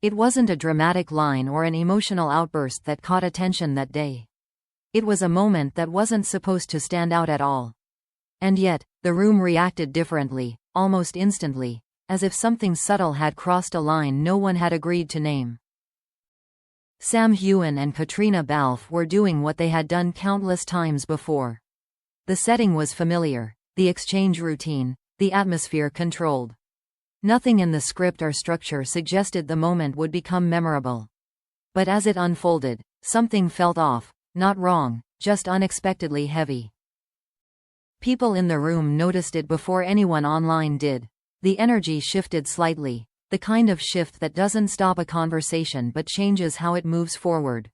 It wasn't a dramatic line or an emotional outburst that caught attention that day. It was a moment that wasn't supposed to stand out at all. And yet, the room reacted differently, almost instantly, as if something subtle had crossed a line no one had agreed to name. Sam, Heughan and Caitriona Balfe were doing what they had done countless times before. The setting was familiar, the exchange routine, the atmosphere controlled. Nothing in the script or structure suggested the moment would become memorable. But as it unfolded, something felt off, not wrong, just unexpectedly heavy. People in the room noticed it before anyone online did. The energy shifted slightly, the kind of shift that doesn't stop a conversation but changes how it moves forward.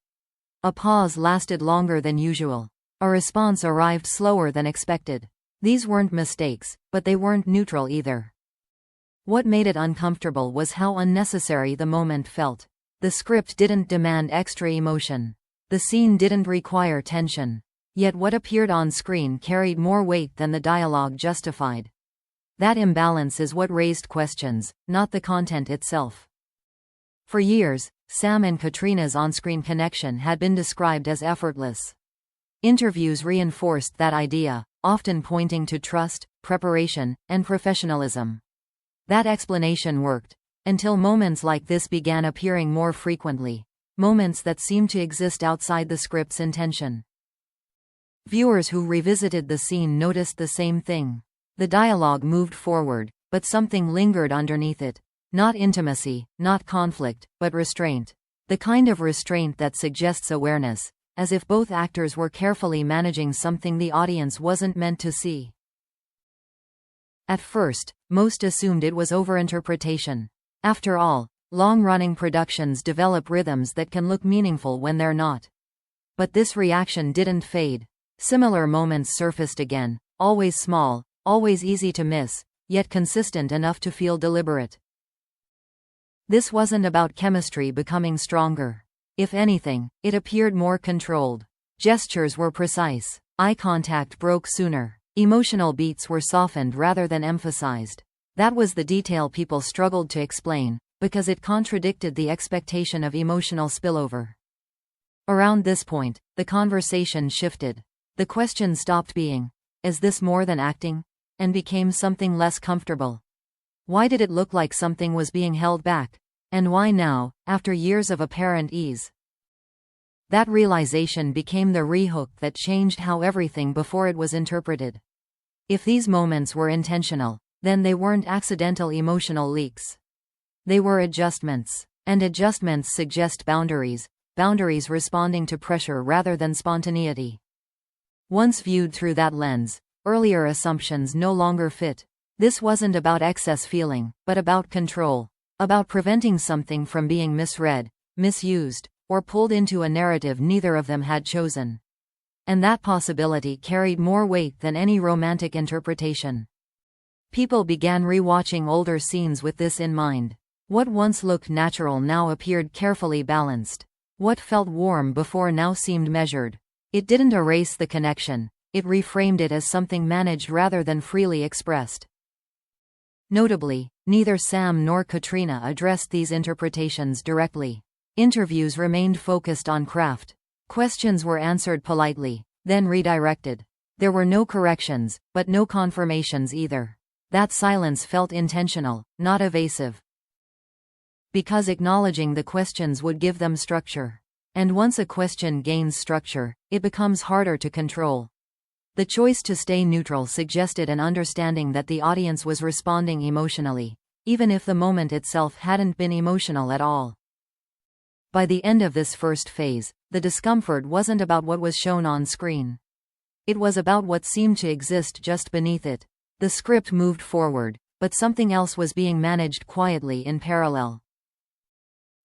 A pause lasted longer than usual. A response arrived slower than expected. These weren't mistakes, but they weren't neutral either. What made it uncomfortable was how unnecessary the moment felt. The script didn't demand extra emotion. The scene didn't require tension. Yet what appeared on screen carried more weight than the dialogue justified. That imbalance is what raised questions, not the content itself. For years, Sam and Caitriona's on-screen connection had been described as effortless. Interviews reinforced that idea, often pointing to trust, preparation, and professionalism. That explanation worked, until moments like this began appearing more frequently, moments that seemed to exist outside the script's intention. Viewers who revisited the scene noticed the same thing. The dialogue moved forward, but something lingered underneath it. Not intimacy, not conflict, but restraint. The kind of restraint that suggests awareness, as if both actors were carefully managing something the audience wasn't meant to see. At first, most assumed it was overinterpretation. After all, long-running productions develop rhythms that can look meaningful when they're not. But this reaction didn't fade. Similar moments surfaced again, always small, always easy to miss, yet consistent enough to feel deliberate. This wasn't about chemistry becoming stronger. If anything, it appeared more controlled. Gestures were precise. Eye contact broke sooner. Emotional beats were softened rather than emphasized. That was the detail people struggled to explain, because it contradicted the expectation of emotional spillover. Around this point, the conversation shifted. The question stopped being, "Is this more than acting?" and became something less comfortable. Why did it look like something was being held back? And why now, after years of apparent ease? That realization became the rehook that changed how everything before it was interpreted. If these moments were intentional, then they weren't accidental emotional leaks. They were adjustments. And adjustments suggest boundaries, boundaries responding to pressure rather than spontaneity. Once viewed through that lens, earlier assumptions no longer fit. This wasn't about excess feeling, but about control. About preventing something from being misread, misused, or pulled into a narrative neither of them had chosen. And that possibility carried more weight than any romantic interpretation. People began rewatching older scenes with this in mind. What once looked natural now appeared carefully balanced. What felt warm before now seemed measured. It didn't erase the connection, it reframed it as something managed rather than freely expressed. Notably, neither Sam nor Caitriona addressed these interpretations directly. Interviews remained focused on craft. Questions were answered politely, then redirected. There were no corrections, but no confirmations either. That silence felt intentional, not evasive. Because acknowledging the questions would give them structure. And once a question gains structure, it becomes harder to control. The choice to stay neutral suggested an understanding that the audience was responding emotionally, even if the moment itself hadn't been emotional at all. By the end of this first phase, the discomfort wasn't about what was shown on screen. It was about what seemed to exist just beneath it. The script moved forward, but something else was being managed quietly in parallel.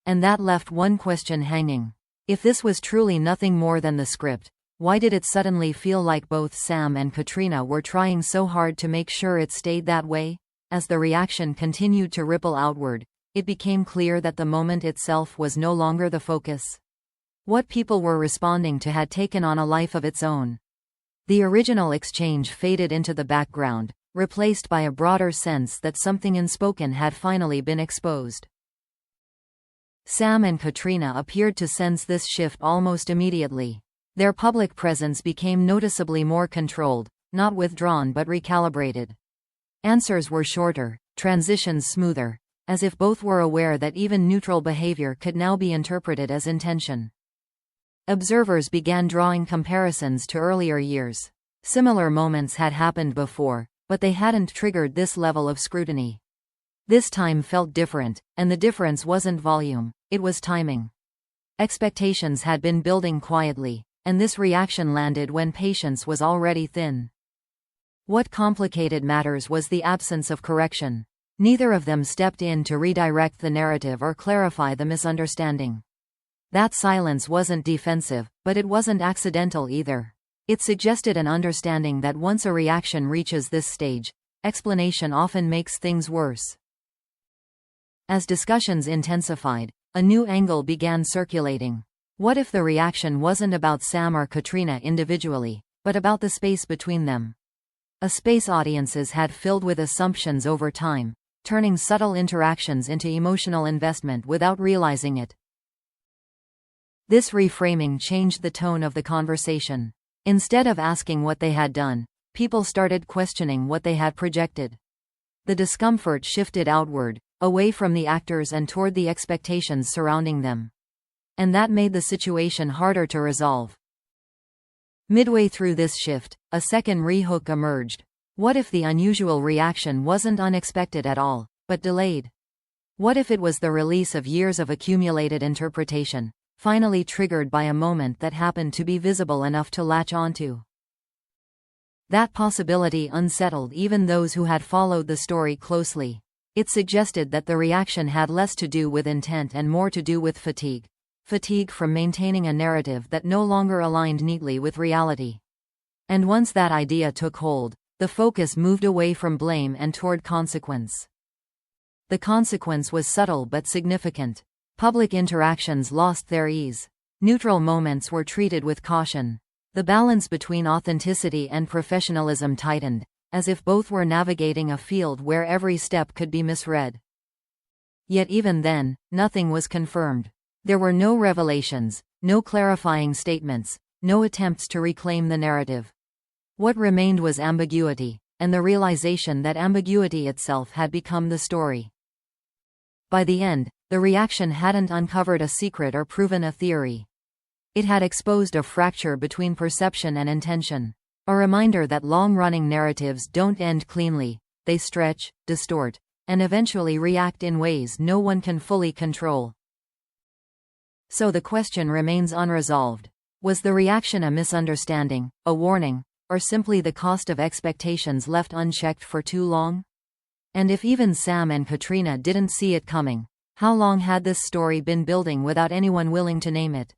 And that left one question hanging. If this was truly nothing more than the script, why did it suddenly feel like both Sam and Caitriona were trying so hard to make sure it stayed that way? As the reaction continued to ripple outward, it became clear that the moment itself was no longer the focus. What people were responding to had taken on a life of its own. The original exchange faded into the background, replaced by a broader sense that something unspoken had finally been exposed. Sam and Caitriona appeared to sense this shift almost immediately. Their public presence became noticeably more controlled, not withdrawn but recalibrated. Answers were shorter, transitions smoother, as if both were aware that even neutral behavior could now be interpreted as intention. Observers began drawing comparisons to earlier years. Similar moments had happened before, but they hadn't triggered this level of scrutiny. This time felt different, and the difference wasn't volume, it was timing. Expectations had been building quietly, and this reaction landed when patience was already thin. What complicated matters was the absence of correction. Neither of them stepped in to redirect the narrative or clarify the misunderstanding. That silence wasn't defensive, but it wasn't accidental either. It suggested an understanding that once a reaction reaches this stage, explanation often makes things worse. As discussions intensified, a new angle began circulating. What if the reaction wasn't about Sam or Caitriona individually, but about the space between them? A space audiences had filled with assumptions over time, turning subtle interactions into emotional investment without realizing it. This reframing changed the tone of the conversation. Instead of asking what they had done, people started questioning what they had projected. The discomfort shifted outward, away from the actors and toward the expectations surrounding them. And that made the situation harder to resolve. Midway through this shift, a second rehook emerged. What if the unusual reaction wasn't unexpected at all, but delayed? What if it was the release of years of accumulated interpretation, finally triggered by a moment that happened to be visible enough to latch onto? That possibility unsettled even those who had followed the story closely. It suggested that the reaction had less to do with intent and more to do with fatigue. Fatigue from maintaining a narrative that no longer aligned neatly with reality. And once that idea took hold, the focus moved away from blame and toward consequence. The consequence was subtle but significant. Public interactions lost their ease. Neutral moments were treated with caution. The balance between authenticity and professionalism tightened, as if both were navigating a field where every step could be misread. Yet even then, nothing was confirmed. There were no revelations, no clarifying statements, no attempts to reclaim the narrative. What remained was ambiguity, and the realization that ambiguity itself had become the story. By the end, the reaction hadn't uncovered a secret or proven a theory. It had exposed a fracture between perception and intention, a reminder that long-running narratives don't end cleanly, they stretch, distort, and eventually react in ways no one can fully control. So the question remains unresolved. Was the reaction a misunderstanding, a warning, or simply the cost of expectations left unchecked for too long? And if even Sam and Caitriona didn't see it coming, how long had this story been building without anyone willing to name it?